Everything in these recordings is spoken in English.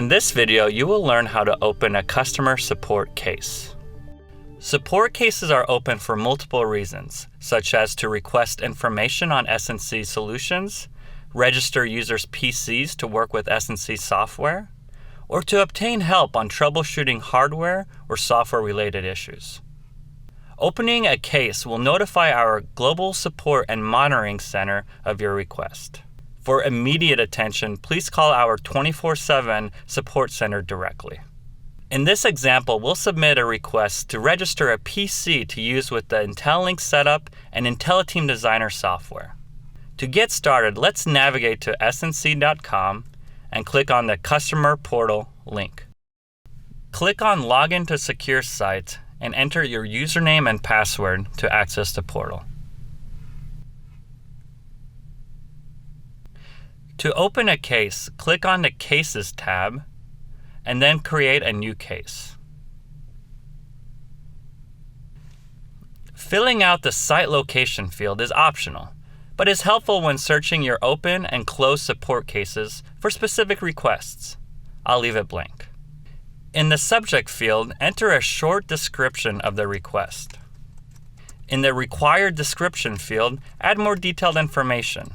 In this video, you will learn how to open a customer support case. Support cases are open for multiple reasons, such as to request information on S&C solutions, register users' PCs to work with S&C software, or to obtain help on troubleshooting hardware or software-related issues. Opening a case will notify our Global Support and Monitoring Center of your request. For immediate attention, please call our 24/7 support center directly. In this example, we'll submit a request to register a PC to use with the IntelliLink setup and IntelliTeam Designer software. To get started, let's navigate to snc.com and click on the Customer Portal link. Click on Login to Secure Site and enter your username and password to access the portal. To open a case, click on the Cases tab and then create a new case. Filling out the site location field is optional, but is helpful when searching your open and closed support cases for specific requests. I'll leave it blank. In the subject field, enter a short description of the request. In the required description field, add more detailed information.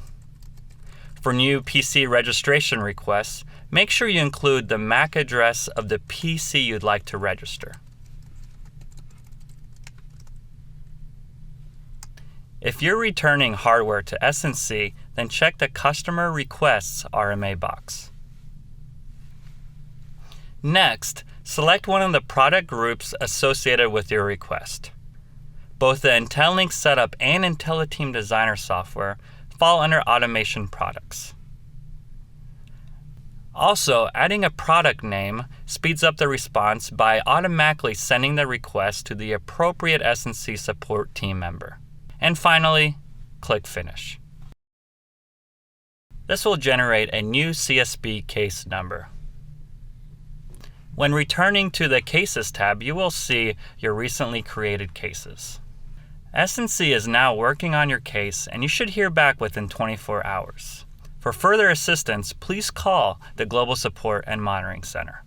For new PC registration requests, make sure you include the MAC address of the PC you'd like to register. If you're returning hardware to S&C, then check the Customer Requests RMA box. Next, select one of the product groups associated with your request. Both the IntelliLink Setup and IntelliTeam Designer software fall under automation products. Also, adding a product name speeds up the response by automatically sending the request to the appropriate S&C support team member. And finally, click Finish. This will generate a new CSB case number. When returning to the Cases tab, you will see your recently created cases. S&C is now working on your case, and you should hear back within 24 hours. For further assistance, please call the Global Support and Monitoring Center.